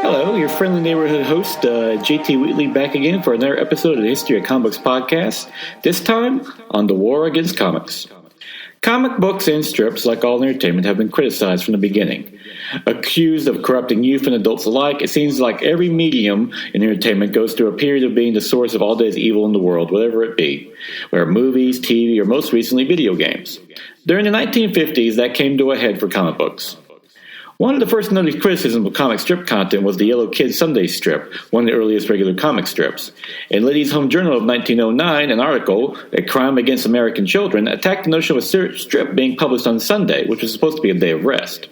Hello, your friendly neighborhood host, JT Wheatley, back again for another episode of the History of Comic Books podcast, this time on the war against comics. Comic books and strips, like all entertainment, have been criticized from the beginning. Accused of corrupting youth and adults alike, it seems like every medium in entertainment goes through a period of being the source of all that is evil in the world, whatever it be, whether movies, TV, or most recently video games. During the 1950s, that came to a head for comic books. One of the first noted criticisms of comic strip content was the Yellow Kid Sunday strip, one of the earliest regular comic strips. In Liddy's Home Journal of 1909, an article, A Crime Against American Children, attacked the notion of a strip being published on Sunday, which was supposed to be a day of rest.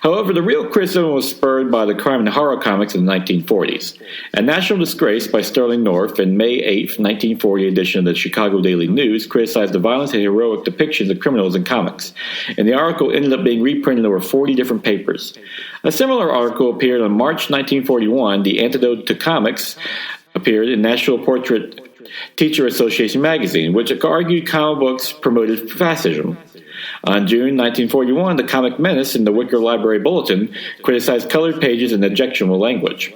However, the real criticism was spurred by the crime and horror comics in the 1940s. A National Disgrace by Sterling North in May 8, 1940 edition of the Chicago Daily News criticized the violence and heroic depictions of criminals in comics, and the article ended up being reprinted in over 40 different papers. A similar article appeared on March 1941, The Antidote to Comics, appeared in National Portrait Teacher Association magazine, which argued comic books promoted fascism. On June 1941, the Comic Menace in the Wicker Library Bulletin criticized colored pages and objectionable language.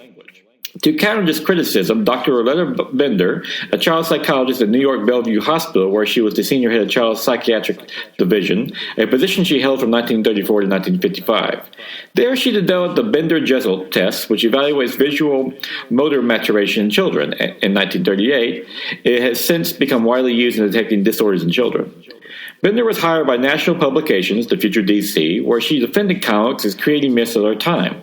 To counter this criticism, Dr. Orletta Bender, a child psychologist at New York Bellevue Hospital, where she was the senior head of Child Psychiatric Division, a position she held from 1934 to 1955. There she developed the Bender-Jeselt test, which evaluates visual motor maturation in children. In 1938, it has since become widely used in detecting disorders in children. Bender was hired by national publications, the Future DC, where she defended comics as creating myths of our time.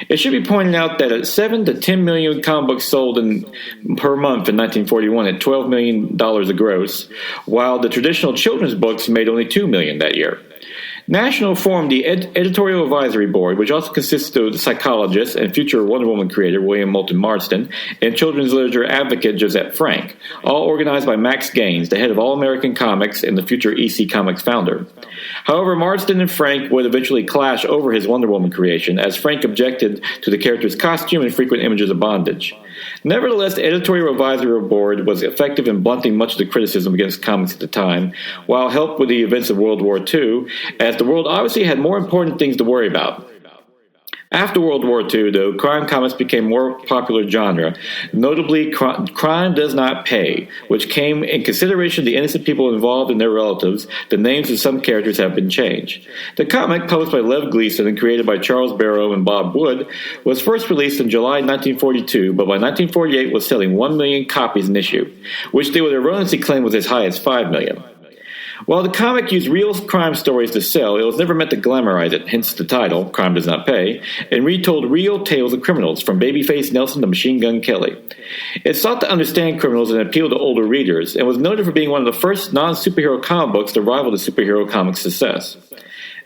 It should be pointed out that at 7 to 10 million comic books sold per month in 1941 at $12 million a gross, while the traditional children's books made only $2 million that year. National formed the Editorial Advisory Board, which also consisted of the psychologist and future Wonder Woman creator William Moulton Marston and children's literature advocate Josette Frank, all organized by Max Gaines, the head of All American Comics and the future EC Comics founder. However, Marston and Frank would eventually clash over his Wonder Woman creation, as Frank objected to the character's costume and frequent images of bondage. Nevertheless, the Editorial Advisory Board was effective in blunting much of the criticism against comics at the time, while helped with the events of World War II, as the world obviously had more important things to worry about. After World War II, though, crime comics became a more popular genre, notably Crime Does Not Pay, which came in consideration of the innocent people involved and their relatives. The names of some characters have been changed. The comic, published by Lev Gleason and created by Charles Barrow and Bob Wood, was first released in July 1942, but by 1948 was selling 1 million copies an issue, which they would erroneously claim was as high as 5 million. While the comic used real crime stories to sell, it was never meant to glamorize it, hence the title, Crime Does Not Pay, and retold real tales of criminals, from Babyface Nelson to Machine Gun Kelly. It sought to understand criminals and appeal to older readers, and was noted for being one of the first non-superhero comic books to rival the superhero comic success.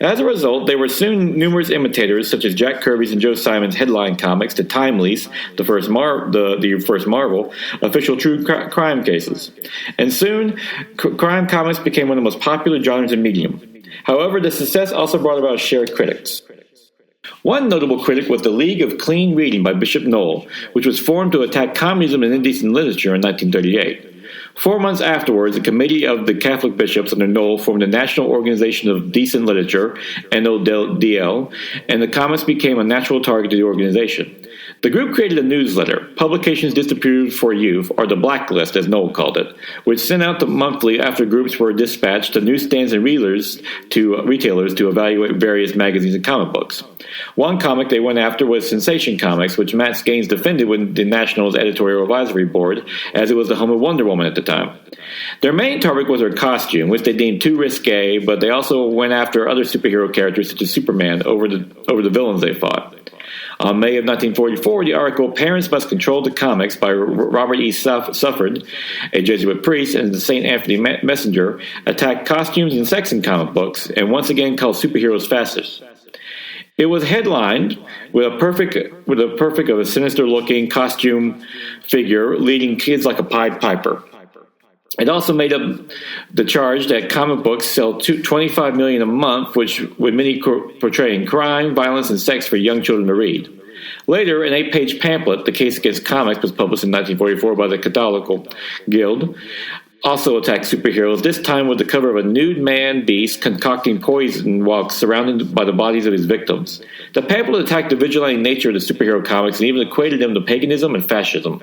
As a result, there were soon numerous imitators, such as Jack Kirby's and Joe Simon's headline comics, to Timely's, the first Marvel, official true crime cases. And soon, crime comics became one of the most popular genres in medium. However, the success also brought about a share of critics. One notable critic was the League of Clean Reading by Bishop Noel, which was formed to attack communism and indecent literature in 1938. 4 months afterwards, a committee of the Catholic bishops under Noel formed the National Organization of Decent Literature, NODL, and the comics became a natural target to the organization. The group created a newsletter, Publications Disapproved for Youth, or the Blacklist, as Noel called it, which sent out monthly after groups were dispatched to newsstands and retailers to evaluate various magazines and comic books. One comic they went after was Sensation Comics, which Max Gaines defended with the National's Editorial Advisory Board, as it was the home of Wonder Woman at the time. Their main target was her costume, which they deemed too risque, but they also went after other superhero characters such as Superman over the villains they fought. On May of 1944, the article Parents Must Control the Comics by Robert E. Sufford, a Jesuit priest, and the St. Anthony Messenger attacked costumes and sex in comic books, and once again called superheroes fascists. It was headlined with a perfect of a sinister-looking costume figure leading kids like a Pied Piper. It also made up the charge that comic books sell $25 million a month, with many portraying crime, violence, and sex for young children to read. Later, an 8-page pamphlet, The Case Against Comics, was published in 1944 by the Catholic Guild. also attacked superheroes, this time with the cover of a nude man-beast concocting poison while surrounded by the bodies of his victims. The pamphlet attacked the vigilante nature of the superhero comics and even equated them to paganism and fascism.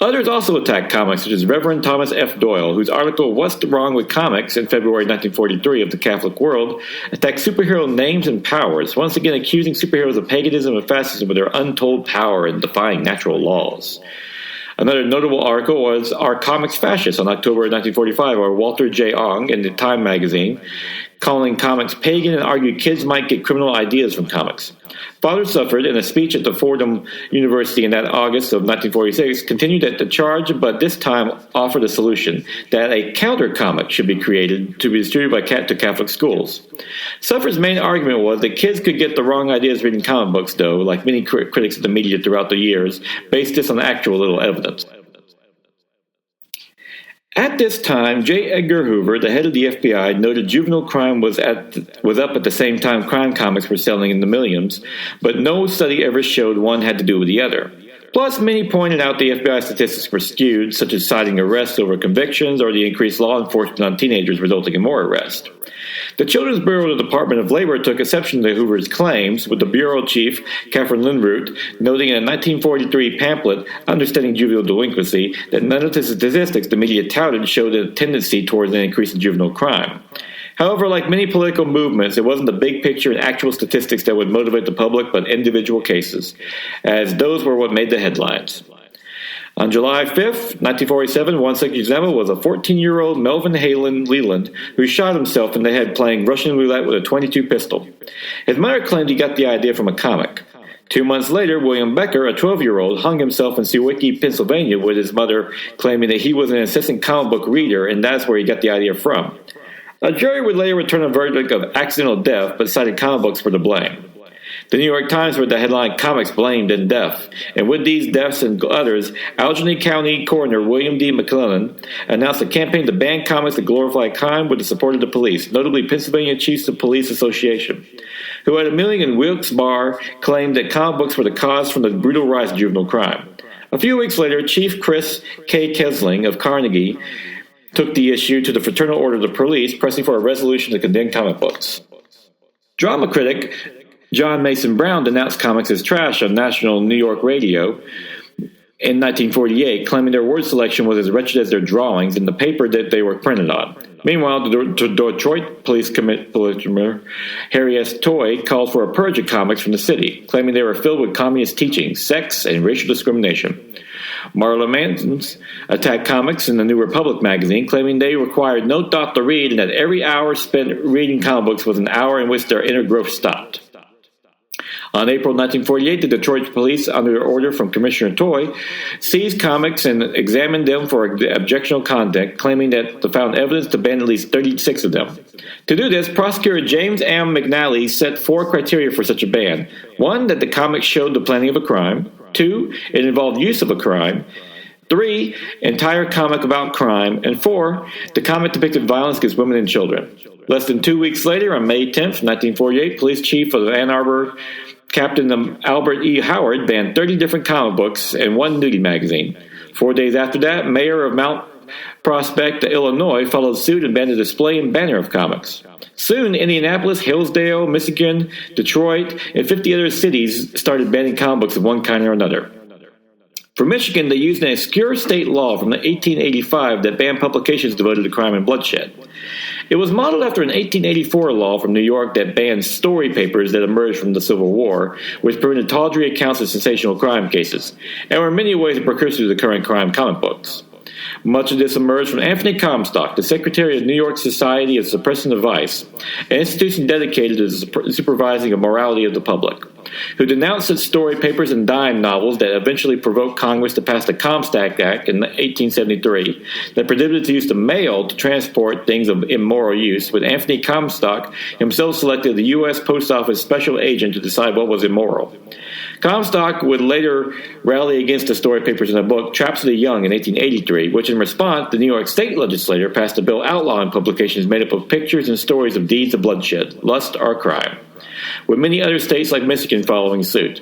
Others also attacked comics, such as Reverend Thomas F. Doyle, whose article What's Wrong with Comics in February 1943 of the Catholic World attacked superhero names and powers, once again accusing superheroes of paganism and fascism with their untold power in defying natural laws. Another notable article was Are Comics Fascist on October 1945, or Walter J. Ong in the Time magazine, calling comics pagan and argued kids might get criminal ideas from comics. Father Suffered, in a speech at the Fordham University in that August of 1946, continued at the charge, but this time offered a solution, that a counter-comic should be created to be distributed to Catholic schools. Suffer's main argument was that kids could get the wrong ideas reading comic books, though, like many critics of the media throughout the years, based this on actual little evidence. At this time, J. Edgar Hoover, the head of the FBI, noted juvenile crime was up at the same time crime comics were selling in the millions, but no study ever showed one had to do with the other. Plus, many pointed out the FBI statistics were skewed, such as citing arrests over convictions or the increased law enforcement on teenagers resulting in more arrests. The Children's Bureau of the Department of Labor took exception to Hoover's claims, with the bureau chief, Catherine Lindroot, noting in a 1943 pamphlet, Understanding Juvenile Delinquency, that none of the statistics the media touted showed a tendency towards an increase in juvenile crime. However, like many political movements, it wasn't the big picture and actual statistics that would motivate the public, but individual cases, as those were what made the headlines. On July 5, 1947, one such example was a 14-year-old Melvin Halen Leland who shot himself in the head playing Russian roulette with a .22 pistol. His mother claimed he got the idea from a comic. 2 months later, William Becker, a 12-year-old, hung himself in Sewanee, Pennsylvania, with his mother claiming that he was an incessant comic book reader and that's where he got the idea from. A jury would later return a verdict of accidental death, but cited comic books for the blame. The New York Times read the headline, Comics Blamed in Death. And with these deaths and others, Allegheny County Coroner William D. McClellan announced a campaign to ban comics that glorify crime with the support of the police, notably Pennsylvania Chiefs of Police Association, who at a meeting in Wilkes-Barre claimed that comic books were the cause from the brutal rise of juvenile crime. A few weeks later, Chief Chris K. Kesling of Carnegie took the issue to the Fraternal Order of the Police, pressing for a resolution to condemn comic books. Drama critic John Mason Brown denounced comics as trash on national New York radio in 1948, claiming their word selection was as wretched as their drawings in the paper that they were printed on. Meanwhile, the Detroit Police Commissioner Harry S. Toy called for a purge of comics from the city, claiming they were filled with communist teachings, sex, and racial discrimination. Marla Mansons attacked comics in the New Republic magazine, claiming they required no thought to read and that every hour spent reading comic books was an hour in which their inner growth stopped. On April 1948, the Detroit police, under order from Commissioner Toy, seized comics and examined them for objectionable conduct, claiming that they found evidence to ban at least 36 of them. To do this, prosecutor James M. McNally set 4 criteria for such a ban. 1, that the comic showed the planning of a crime. 2, it involved use of a crime. 3, entire comic about crime. And 4, the comic depicted violence against women and children. Less than 2 weeks later, on May 10, 1948, police chief of Ann Arbor, Captain Albert E. Howard, banned 30 different comic books and 1 nudie magazine. 4 days after that, Mayor of Mount Prospect, Illinois, followed suit and banned a display and banner of comics. Soon, Indianapolis, Hillsdale, Michigan, Detroit, and 50 other cities started banning comic books of one kind or another. For Michigan, they used an obscure state law from 1885 that banned publications devoted to crime and bloodshed. It was modeled after an 1884 law from New York that banned story papers that emerged from the Civil War, which prevented tawdry accounts of sensational crime cases, and were in many ways a precursor to the current crime comic books. Much of this emerged from Anthony Comstock, the secretary of New York Society of Suppressing the Vice, an institution dedicated to the supervising of morality of the public, who denounced such story papers and dime novels that eventually provoked Congress to pass the Comstock Act in 1873 that prohibited the use of mail to transport things of immoral use, with Anthony Comstock himself selected the U.S. Post Office special agent to decide what was immoral. Comstock would later rally against the story papers in the book Traps of the Young in 1883, which in response, the New York State legislature passed a bill outlawing publications made up of pictures and stories of deeds of bloodshed, lust, or crime, with many other states like Michigan following suit.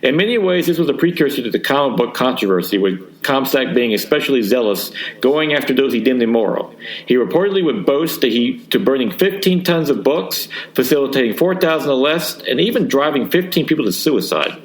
In many ways, this was a precursor to the comic book controversy, with Comstock being especially zealous, going after those he deemed immoral. He reportedly would boast to burning 15 tons of books, facilitating 4,000 arrests, and even driving 15 people to suicide.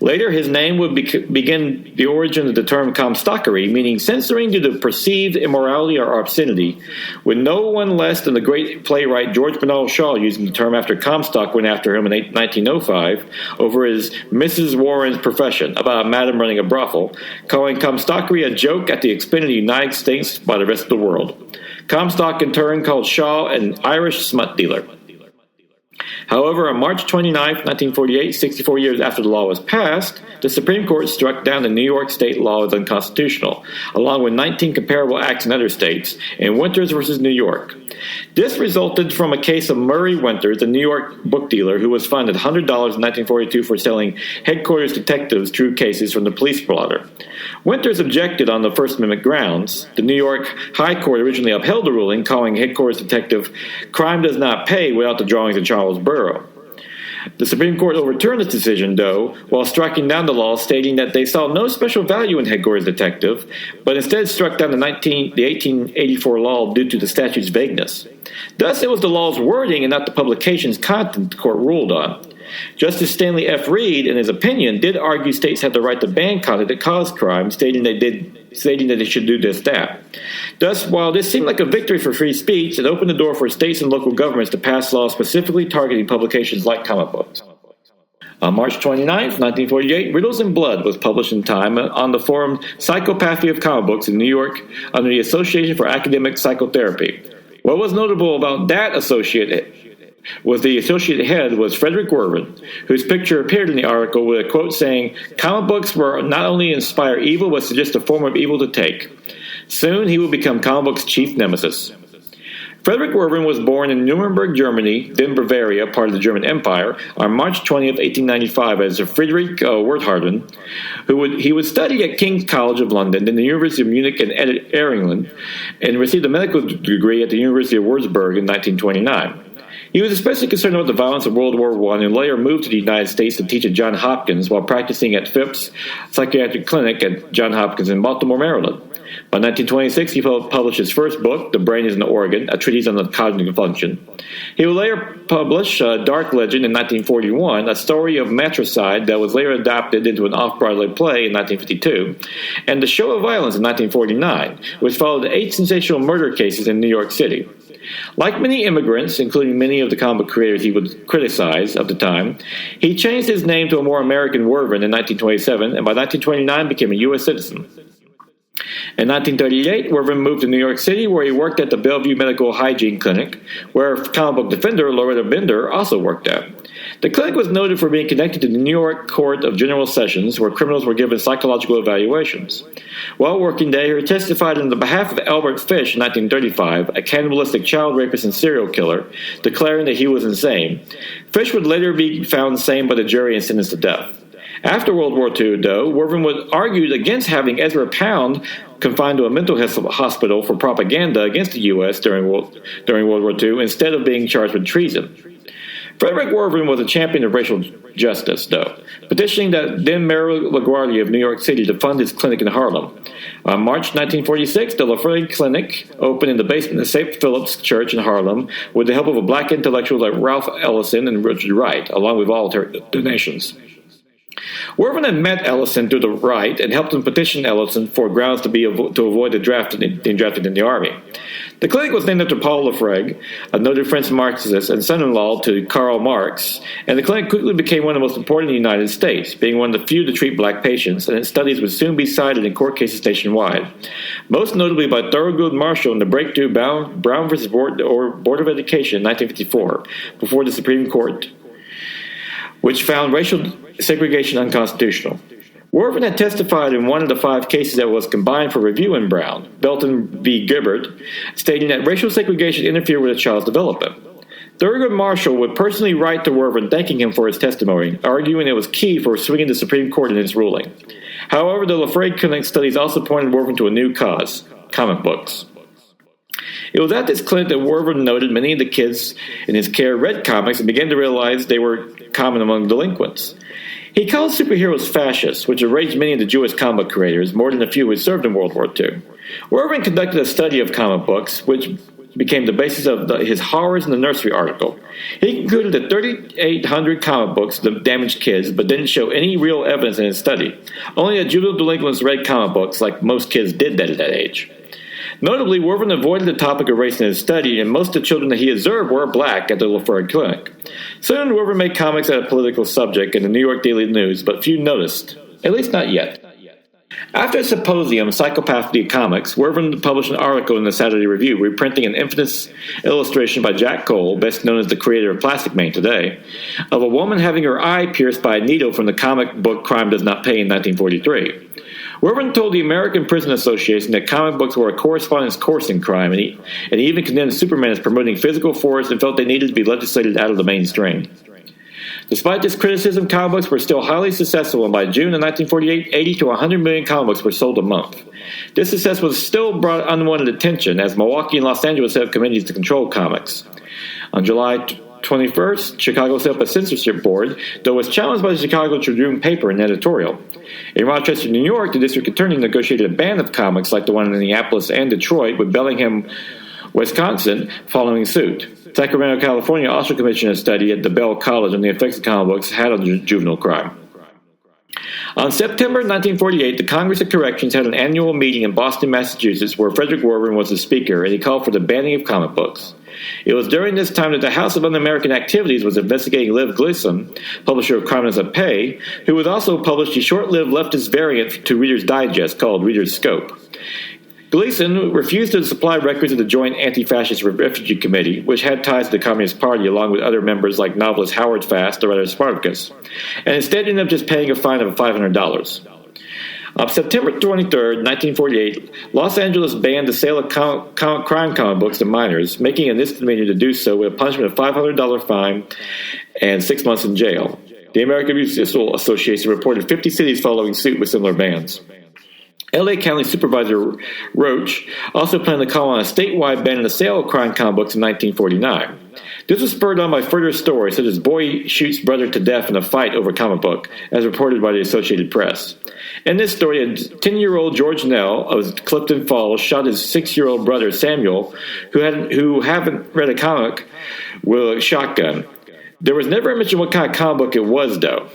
Later, his name would begin the origin of the term Comstockery, meaning censoring due to perceived immorality or obscenity, with no one less than the great playwright George Bernard Shaw using the term after Comstock went after him in 1905 over his Mrs. Warren's profession, about a madam running a brothel, calling Comstockery a joke at the expense of the United States by the rest of the world. Comstock in turn called Shaw an Irish smut dealer. However, on March 29, 1948, 64 years after the law was passed, the Supreme Court struck down the New York state law as unconstitutional, along with 19 comparable acts in other states, in Winters v. New York. This resulted from a case of Murray Winters, a New York book dealer who was fined $100 in 1942 for selling headquarters detectives true cases from the police blotter. Winters objected on the First Amendment grounds. The New York High Court originally upheld the ruling, calling headquarters detective crime does not pay without the drawings of Charles Burrow. The Supreme Court overturned this decision, though, while striking down the law, stating that they saw no special value in headquarters detective, but instead struck down the 1884 law due to the statute's vagueness. Thus, it was the law's wording and not the publication's content the court ruled on. Justice Stanley F. Reed, in his opinion, did argue states have the right to ban content that caused crime, stating that they should do just that. Thus, while this seemed like a victory for free speech, it opened the door for states and local governments to pass laws specifically targeting publications like comic books. On March 29, 1948, Riddles and Blood was published in Time on the forum Psychopathy of Comic Books in New York under the Association for Academic Psychotherapy. What was notable about that associate head was Frederick Wervin, whose picture appeared in the article with a quote saying, "Comic books will not only inspire evil, but suggest a form of evil to take." Soon he would become comic books' chief nemesis. Frederick Wervin was born in Nuremberg, Germany, then Bavaria, part of the German Empire, on March 20, 1895 as Friedrich Wertharden. He would study at King's College of London, then the University of Munich and Erlangen, and received a medical degree at the University of Würzburg in 1929. He was especially concerned about the violence of World War I and later moved to the United States to teach at Johns Hopkins while practicing at Phipps Psychiatric Clinic at Johns Hopkins in Baltimore, Maryland. By 1926, he published his first book, The Brain is an Organ, a treatise on the cognitive function. He would later publish Dark Legend in 1941, a story of matricide that was later adapted into an off-Broadway play in 1952, and The Show of Violence in 1949, which followed 8 sensational murder cases in New York City. Like many immigrants, including many of the comic book creators he would criticize of the time, he changed his name to a more American Wervin in 1927, and by 1929 became a U.S. citizen. In 1938, Wervin moved to New York City, where he worked at the Bellevue Medical Hygiene Clinic, where comic book defender Loretta Bender also worked at. The clinic was noted for being connected to the New York Court of General Sessions, where criminals were given psychological evaluations. While working there, he testified on the behalf of Albert Fish in 1935, a cannibalistic child rapist and serial killer, declaring that he was insane. Fish would later be found sane by the jury and sentenced to death. After World War II, though, Wervin would argue against having Ezra Pound confined to a mental hospital for propaganda against the U.S. during World War II instead of being charged with treason. Frederick Wervin was a champion of racial justice, though, petitioning the then Mayor LaGuardia of New York City to fund his clinic in Harlem. On March 1946, the LaFrey Clinic opened in the basement of St. Philip's Church in Harlem with the help of a black intellectuals like Ralph Ellison and Richard Wright, along with voluntary donations. Wervin had met Ellison through the right and helped him petition Ellison for grounds to avoid being drafted in the Army. The clinic was named after Paul Lefreg, a noted French Marxist and son-in-law to Karl Marx, and the clinic quickly became one of the most important in the United States, being one of the few to treat black patients, and its studies would soon be cited in court cases nationwide, most notably by Thurgood Marshall in the breakthrough Brown v. Board of Education in 1954, before the Supreme Court, which found racial segregation unconstitutional. Wervin had testified in one of the 5 cases that was combined for review in Brown, Belton v. Gibbard, stating that racial segregation interfered with a child's development. Thurgood Marshall would personally write to Wervin thanking him for his testimony, arguing it was key for swinging the Supreme Court in its ruling. However, the LaFrey Clinic studies also pointed Wervin to a new cause: comic books. It was at this clinic that Wervin noted many of the kids in his care read comics and began to realize they were common among delinquents. He called superheroes fascists, which enraged many of the Jewish comic book creators, more than a few who had served in World War II. Wervin conducted a study of comic books, which became the basis of his Horrors in the Nursery article. He concluded that 3,800 comic books damaged kids, but didn't show any real evidence in his study. Only that juvenile delinquents read comic books, like most kids did at that age. Notably, Wervin avoided the topic of race in his study, and most of the children that he observed were black at the Lefebvre Clinic. Soon, Wervin made comics out of political subject in the New York Daily News, but few noticed, at least not yet. After a symposium, Psychopathy of Comics, Wervin published an article in the Saturday Review reprinting an infamous illustration by Jack Cole, best known as the creator of Plastic Man today, of a woman having her eye pierced by a needle from the comic book Crime Does Not Pay in 1943. Wervin told the American Prison Association that comic books were a correspondence course in crime, and he even condemned Superman as promoting physical force and felt they needed to be legislated out of the mainstream. Despite this criticism, comic books were still highly successful, and by June of 1948, 80 to 100 million comic books were sold a month. This success was still brought unwanted attention, as Milwaukee and Los Angeles set up committees to control comics. On July 21st, Chicago set up a censorship board, though was challenged by the Chicago Tribune paper and editorial. In Rochester, New York, the district attorney negotiated a ban of comics like the one in Minneapolis and Detroit, with Bellingham, Wisconsin, following suit. Sacramento, California also commissioned a study at the Bell College on the effects of comic books had on juvenile crime. On September 1948, the Congress of Corrections had an annual meeting in Boston, Massachusetts, where Frederick Wervin was the speaker, and he called for the banning of comic books. It was during this time that the House of Un-American Activities was investigating Liv Gleason, publisher of Crime Does Not Pay, who had also published a short-lived leftist variant to Reader's Digest called Reader's Scope. Gleason refused to supply records of the Joint Anti-Fascist Refugee Committee, which had ties to the Communist Party along with other members like novelist Howard Fast, the writer of Spartacus, and instead ended up just paying a fine of $500. On September 23, 1948, Los Angeles banned the sale of crime comic books to minors, making an misdemeanor to do so with a punishment of $500 fine and 6 months in jail. The American Municipal Association reported 50 cities following suit with similar bans. L.A. County Supervisor Roach also planned to call on a statewide ban on the sale of crime comic books in 1949. This was spurred on by further stories, such as boy shoots brother to death in a fight over comic book, as reported by the Associated Press. In this story, a 10-year-old George Nell of Clifton Falls shot his 6-year-old brother Samuel, who haven't read a comic, with a shotgun. There was never a mention what kind of comic book it was, though.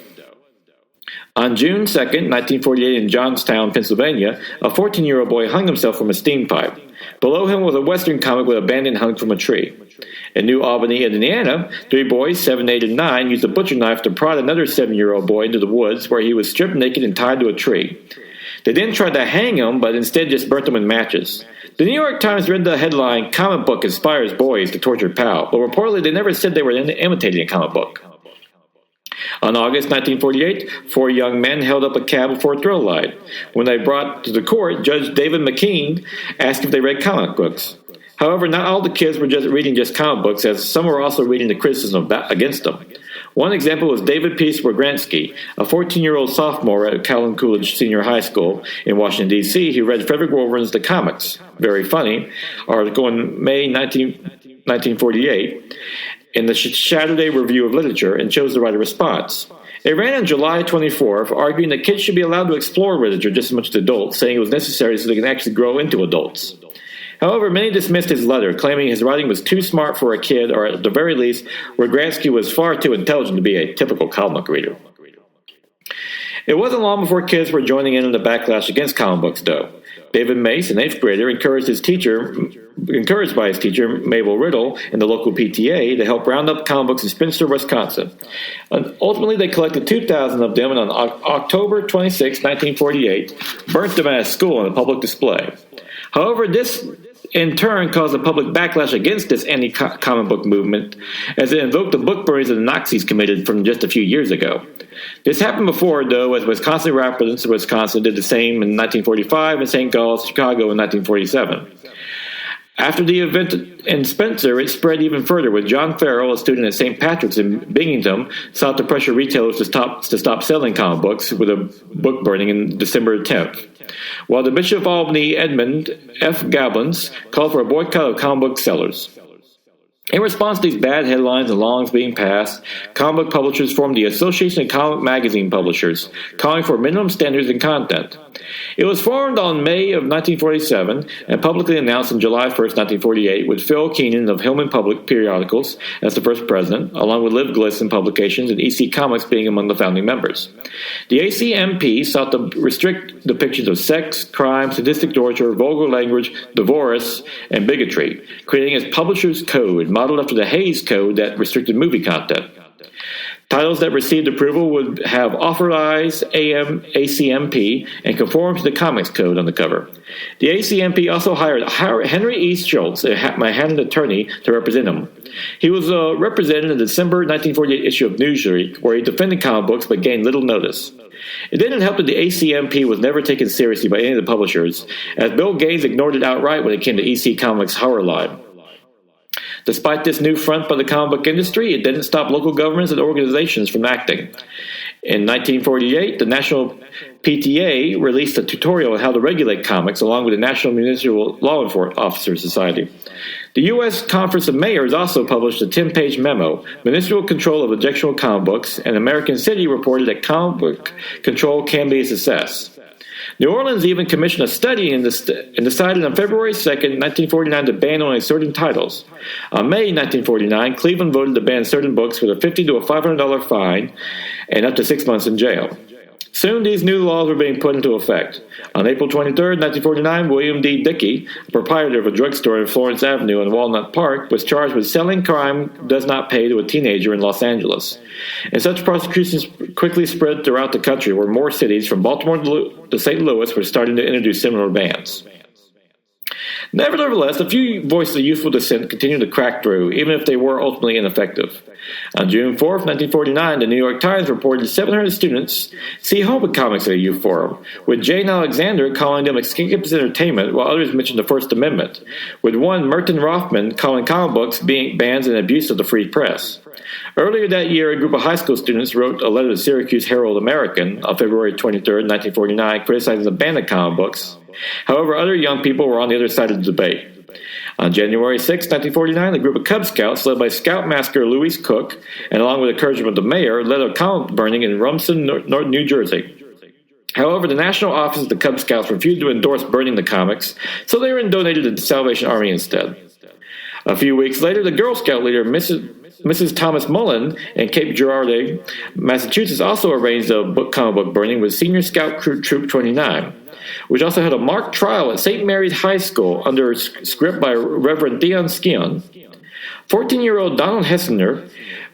On June 2, 1948, in Johnstown, Pennsylvania, a 14-year-old boy hung himself from a steam pipe. Below him was a Western comic with a bandit hung from a tree. In New Albany, Indiana, 3 boys, 7, 8, and 9, used a butcher knife to prod another 7-year-old boy into the woods where he was stripped naked and tied to a tree. They then tried to hang him, but instead just burnt him with matches. The New York Times read the headline, "Comic Book Inspires Boys to Torture Pal," but reportedly they never said they were imitating a comic book. On August 1948, 4 young men held up a cab before a thrill ride. When they brought to the court, Judge David McKean asked if they read comic books. However, not all the kids were just reading comic books, as some were also reading the criticism against them. One example was David P. Swagransky, a 14-year-old sophomore at Calhoun Coolidge Senior High School in Washington, D.C., who read Frederick Wervin's The Comics, very funny, article in May 1948, in the Saturday Review of Literature, and chose to write a response. It ran on July 24th, arguing that kids should be allowed to explore literature just as much as adults, saying it was necessary so they can actually grow into adults. However, many dismissed his letter, claiming his writing was too smart for a kid, or at the very least, Swagransky was far too intelligent to be a typical comic reader. It wasn't long before kids were joining in on the backlash against comic books, though. David Mace, an 8th grader, encouraged by his teacher, Mabel Riddle, and the local PTA to help round up comic books in Spencer, Wisconsin. And ultimately, they collected 2,000 of them, and on October 26, 1948, burnt them at a school on a public display. However, this in turn caused a public backlash against this anti-comic book movement, as it invoked the book burnings that the Nazis committed from just a few years ago. This happened before, though, as Wisconsin Rapids, Wisconsin did the same in 1945 and St. Gall's, Chicago in 1947. After the event in Spencer, it spread even further, with John Farrell, a student at St. Patrick's in Binghamton, sought to pressure retailers to stop selling comic books with a book burning on December 10th. while the Bishop of Albany, Edmund F. Gablins, called for a boycott of comic book sellers. In response to these bad headlines and laws being passed, comic book publishers formed the Association of Comic Magazine Publishers, calling for minimum standards in content. It was formed on May of 1947 and publicly announced on July 1st, 1948, with Phil Keenan of Hillman Public Periodicals as the first president, along with Liv Glisson Publications and EC Comics being among the founding members. The ACMP sought to restrict depictions of sex, crime, sadistic torture, vulgar language, divorce, and bigotry, creating its publisher's code, modeled after the Hays Code that restricted movie content. Titles that received approval would have authorized ACMP and conform to the Comics Code on the cover. The ACMP also hired Henry E. Schultz, a Manhattan attorney, to represent him. He was represented in the December 1948 issue of Newsweek, where he defended comic books but gained little notice. It didn't help that the ACMP was never taken seriously by any of the publishers, as Bill Gaines ignored it outright when it came to EC Comics' horror line. Despite this new front by the comic book industry, it didn't stop local governments and organizations from acting. In 1948, the National PTA released a tutorial on how to regulate comics, along with the National Municipal Law Enforcement Officers Society. The U.S. Conference of Mayors also published a 10-page memo, Municipal Control of Objectionable Comic Books, and American City reported that comic book control can be a success. New Orleans even commissioned a study and decided on February 2, 1949 to ban only certain titles. On May 1949, Cleveland voted to ban certain books with a $50 to a $500 fine and up to 6 months in jail. Soon these new laws were being put into effect. On April 23, 1949, William D. Dickey, a proprietor of a drugstore in Florence Avenue in Walnut Park, was charged with selling crime does not pay to a teenager in Los Angeles. And such prosecutions quickly spread throughout the country, where more cities, from Baltimore to St. Louis, were starting to introduce similar bans. Nevertheless, a few voices of youthful dissent continued to crack through, even if they were ultimately ineffective. On June 4, 1949, the New York Times reported 700 students see Hobbit comics at a youth forum, with Jane Alexander calling them escapist entertainment, while others mentioned the First Amendment, with one, Merton Rothman, calling comic books being bans and abuse of the free press. Earlier that year, a group of high school students wrote a letter to Syracuse Herald-American on February 23, 1949, criticizing the ban of comic books. However, other young people were on the other side of the debate. On January 6, 1949, a group of Cub Scouts, led by Scoutmaster Louis Cook, and along with the encouragement of the mayor, led a comic burning in Rumson, New Jersey. However, the national office of the Cub Scouts refused to endorse burning the comics, so they were donated to the Salvation Army instead. A few weeks later, the Girl Scout leader, Mrs. Thomas Mullen in Cape Girardeau, Massachusetts, also arranged a comic book burning with Senior Scout Troop 29, which also had a mock trial at St. Mary's High School under a script by Reverend Theon Scion. 14-year-old Donald Hessner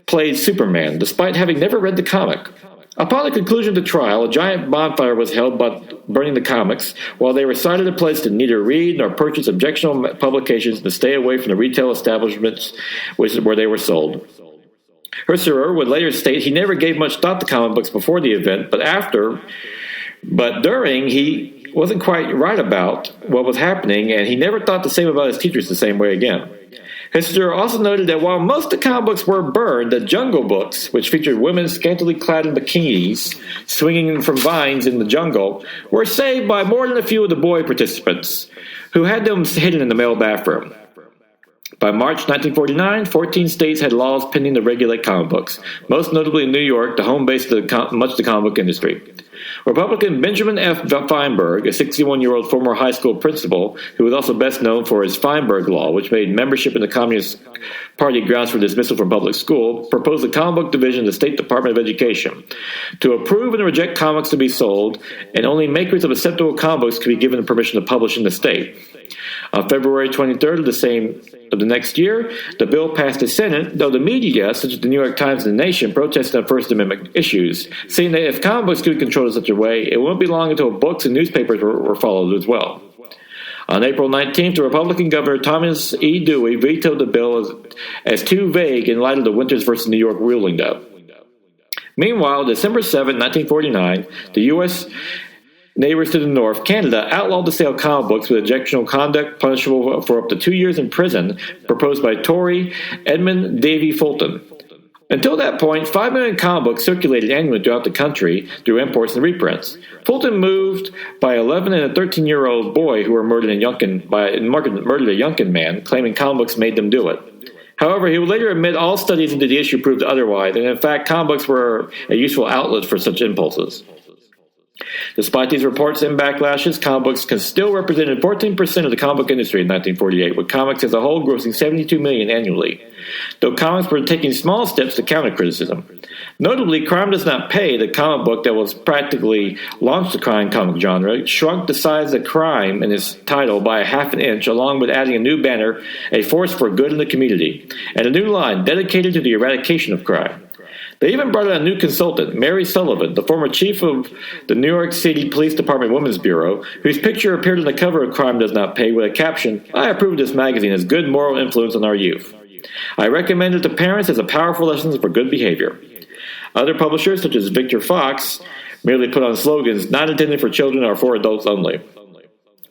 played Superman, despite having never read the comic. Upon the conclusion of the trial, a giant bonfire was held by burning the comics, while they recited a pledge to neither read nor purchase objectionable publications and to stay away from the retail establishments where they were sold. Husserl would later state he never gave much thought to comic books before the event, but during, he wasn't quite right about what was happening, and he never thought the same about his teachers the same way again. Husserl also noted that while most of the comic books were burned, the Jungle Books, which featured women scantily clad in bikinis, swinging from vines in the jungle, were saved by more than a few of the boy participants, who had them hidden in the male bathroom. By March 1949, 14 states had laws pending to regulate comic books, most notably in New York, the home base of much of the comic book industry. Republican Benjamin F. Feinberg, a 61-year-old former high school principal who was also best known for his Feinberg Law, which made membership in the Communist Party grounds for dismissal from public school, proposed a comic book division of the State Department of Education to approve and reject comics to be sold, and only makers of acceptable comic books could be given permission to publish in the state. On February 23rd of the next year, the bill passed the Senate, though the media, such as the New York Times and The Nation, protested on First Amendment issues, saying that if comic books could be controlled in such a way, it wouldn't be long until books and newspapers were followed as well. On April 19th, the Republican Governor Thomas E. Dewey vetoed the bill as too vague in light of the Winters versus New York ruling, though. Meanwhile, December 7, 1949, the U.S. neighbors to the north, Canada, outlawed the sale of comic books with objectionable conduct punishable for up to 2 years in prison, proposed by Tory Edmund Davy Fulton. Until that point, 5 million comic books circulated annually throughout the country through imports and reprints. Fulton moved by 11 and a 13-year-old boy who were murdered in murdered a Yunkin man, claiming comic books made them do it. However, he would later admit all studies into the issue proved otherwise, and in fact, comic books were a useful outlet for such impulses. Despite these reports and backlashes, comic books can still represented 14% of the comic book industry in 1948, with comics as a whole grossing $72 million annually, though comics were taking small steps to counter criticism. Notably, Crime Does Not Pay, the comic book that was practically launched the crime comic genre, shrunk the size of crime in its title by a half an inch, along with adding a new banner, A Force for Good in the Community, and a new line dedicated to the eradication of crime. They even brought in a new consultant, Mary Sullivan, the former chief of the New York City Police Department Women's Bureau, whose picture appeared on the cover of Crime Does Not Pay with a caption, "I approve of this magazine as good moral influence on our youth. I recommend it to parents as a powerful lesson for good behavior." Other publishers, such as Victor Fox, merely put on slogans not intended for children or for adults only.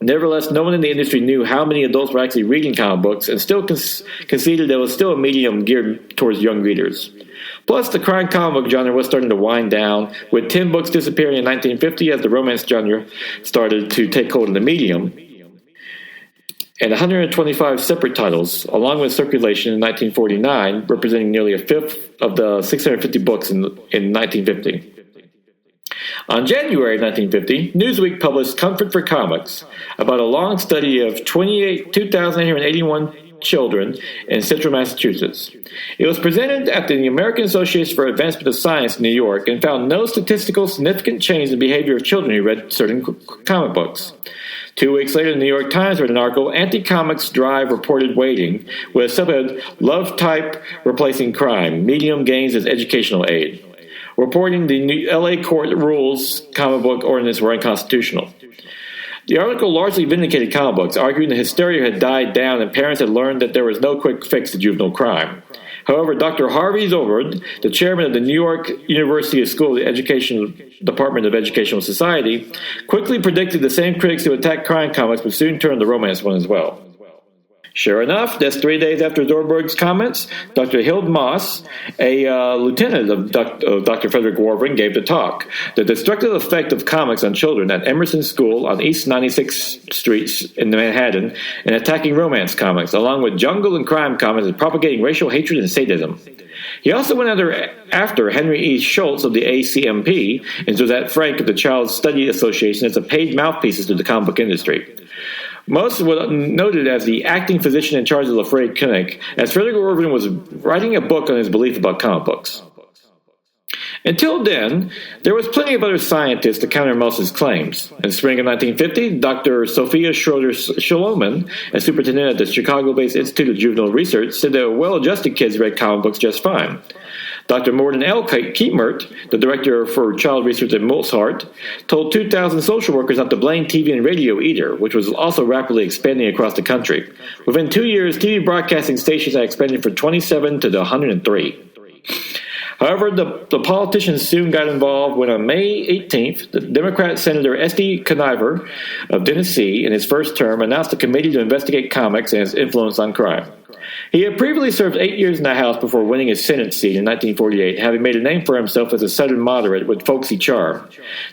Nevertheless, no one in the industry knew how many adults were actually reading comic books, and still conceded there was still a medium geared towards young readers. Plus, the crime comic book genre was starting to wind down, with 10 books disappearing in 1950 as the romance genre started to take hold in the medium, and 125 separate titles, along with circulation in 1949, representing nearly a fifth of the 650 books in 1950. On January 1950, Newsweek published Comfort for Comics, about a long study of 2,881 children in central Massachusetts. It was presented at the American Association for Advancement of Science in New York and found no statistical significant change in behavior of children who read certain comic books. 2 weeks later, the New York Times read an article, Anti-Comics Drive Reported Waiting, with a subhead, Love Type Replacing Crime, Medium Gains as Educational Aid, reporting the New LA court rules comic book ordinance were unconstitutional. The article largely vindicated comic books, arguing the hysteria had died down and parents had learned that there was no quick fix to juvenile crime. However, Dr. Harvey Zolbert, the chairman of the New York University School of Education Department of Educational Society, quickly predicted the same critics who attacked crime comics would soon turn the romance one as well. Sure enough, just 3 days after Zorberg's comments, Dr. Hild Moss, a lieutenant of Dr. Frederick Warvin, gave the talk, The Destructive Effect of Comics on Children at Emerson School on East 96th Street in Manhattan, and attacking romance comics, along with jungle and crime comics and propagating racial hatred and sadism. He also went after Henry E. Schultz of the ACMP and Josette Frank of the Child Study Association as a paid mouthpieces to the comic book industry. Most were noted as the acting physician in charge of the Lafayette Clinic, as Frederick Warvin was writing a book on his belief about comic books. Until then, there was plenty of other scientists to counter Moss's claims. In spring of 1950, Dr. Sophia Schroeder-Shloman, a superintendent at the Chicago-based Institute of Juvenile Research, said that well-adjusted kids read comic books just fine. Dr. Morton L. Keetmert, the director for child research at Mozart, told 2,000 social workers not to blame TV and radio either, which was also rapidly expanding across the country. Within 2 years, TV broadcasting stations had expanded from 27 to 103. However, the politicians soon got involved when on May 18th, the Democrat Senator S.D. Conover of Tennessee, in his first term, announced a committee to investigate comics and its influence on crime. He had previously served 8 years in the House before winning his Senate seat in 1948, having made a name for himself as a Southern moderate with folksy charm.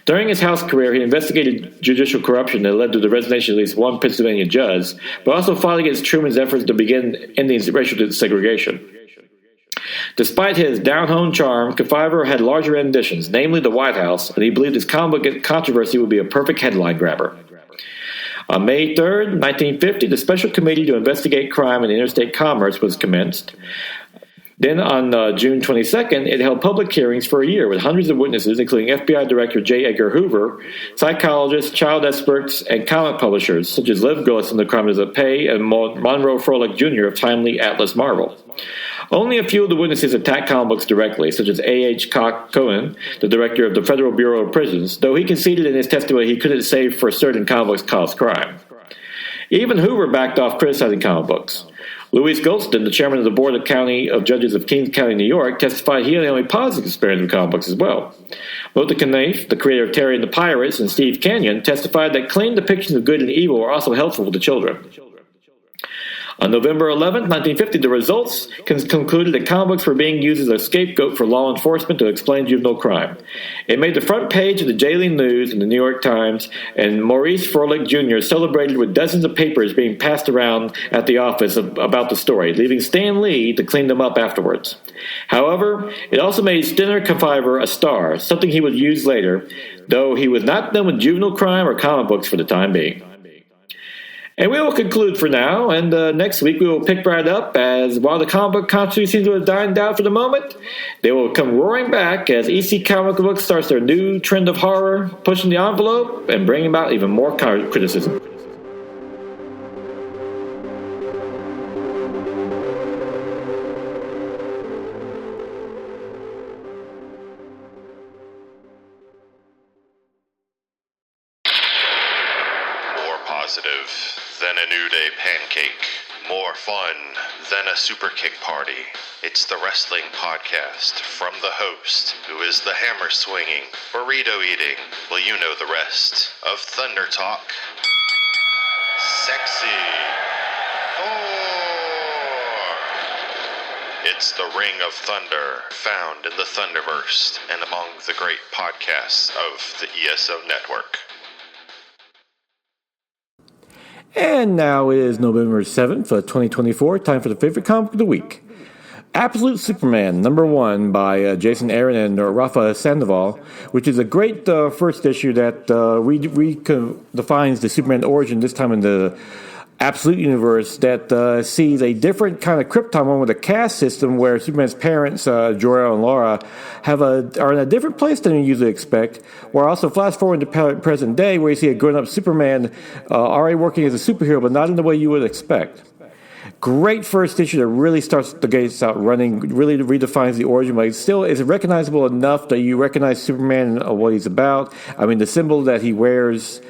During his House career, he investigated judicial corruption that led to the resignation of at least one Pennsylvania judge, but also fought against Truman's efforts to begin ending racial segregation. Despite his down-home charm, Kefauver had larger ambitions, namely the White House, and he believed his comic book controversy would be a perfect headline grabber. On May 3, 1950, the Special Committee to Investigate Crime and Interstate Commerce was commenced. Then on June 22nd, it held public hearings for a year with hundreds of witnesses, including FBI Director J. Edgar Hoover, psychologists, child experts, and comic publishers, such as Liv Gillis of Crime Does Not Pay and Monroe Froelich Jr. of Timely Atlas Marvel. Only a few of the witnesses attacked comic books directly, such as A.H. Cohen, the director of the Federal Bureau of Prisons, though he conceded in his testimony he couldn't say for certain comic books caused crime. Even Hoover backed off criticizing comic books. Louis Goldston, the chairman of the Board of Judges of Kings County, New York, testified he had the only positive experience with comic books as well. Mota Knaif, the creator of Terry and the Pirates, and Steve Canyon testified that clean depictions of good and evil were also helpful to children. On November 11, 1950, the results concluded that comic books were being used as a scapegoat for law enforcement to explain juvenile crime. It made the front page of the Daily News and the New York Times, and Maurice Froelich Jr. celebrated with dozens of papers being passed around at the office about the story, leaving Stan Lee to clean them up afterwards. However, it also made Stenner Confiver a star, something he would use later, though he was not done with juvenile crime or comic books for the time being. And we will conclude for now, and next week we will pick right up, as while the comic book controversy seems to have died down for the moment, they will come roaring back as EC Comic Books starts their new trend of horror, pushing the envelope and bringing about even more criticism. Positive than a New Day pancake. More fun than a super kick party. It's the wrestling podcast from the host, who is the hammer swinging, burrito eating, well, you know the rest, of Thunder Talk. Sexy Thor. It's the Ring of Thunder, found in the Thunderverse and among the great podcasts of the ESO network. And now it is November 7th, 2024, time for the favorite comic of the week. Absolute Superman, #1 by Jason Aaron and Rafa Sandoval, which is a great first issue that redefines the Superman origin, this time in the Absolute Universe, that sees a different kind of Krypton one with a caste system where Superman's parents, Jor-El and Laura, are in a different place than you usually expect. Where also flash forward to present day, where you see a grown-up Superman already working as a superhero, but not in the way you would expect. Great first issue that really starts the gates out running, really redefines the origin, but it still is recognizable enough that you recognize Superman and what he's about. I mean, the symbol that he wears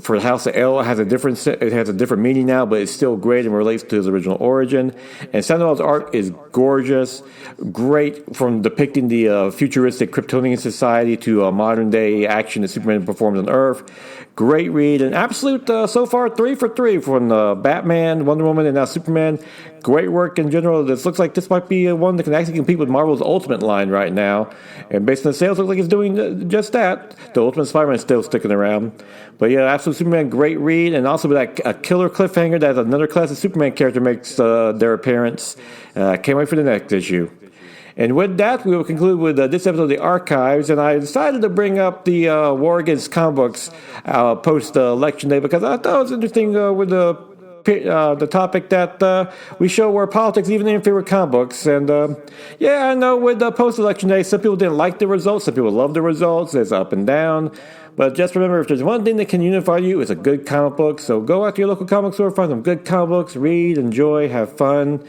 for the House of El has a different meaning now, but it's still great and relates to his original origin. And Sandoval's art is gorgeous, great from depicting the futuristic Kryptonian society to modern day action that Superman performs on Earth. Great read, and absolute so far 3 for 3 from Batman, Wonder Woman, and now Superman. Great work in general. This looks like this might be one that can actually compete with Marvel's Ultimate line right now. And based on the sales, looks like it's doing just that. The Ultimate Spider-Man is still sticking around. But yeah, Absolute Superman, great read. And also with that a killer cliffhanger that another classic Superman character makes their appearance. Can't wait for the next issue. And with that, we will conclude with this episode of The Archives. And I decided to bring up the War Against Comic Books post-election day because I thought it was interesting with the topic that we show where politics even interfere with comic books. And I know with post-election day, some people didn't like the results, some people love the results. It's up and down. But just remember, if there's one thing that can unify you, it's a good comic book. So go out to your local comic store, find some good comic books, read, enjoy, have fun.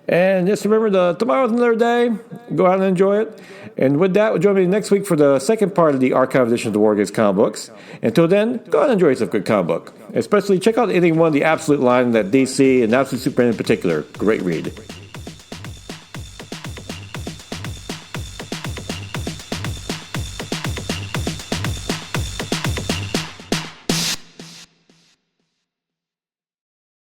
And just remember, tomorrow's another day. Go out and enjoy it. And with that, join me next week for the second part of the archive edition of the War Against Comic Books. Until then, go out and enjoy yourself a good comic book. Especially check out any one of the Absolute line that DC and Absolute Superman in particular. Great read.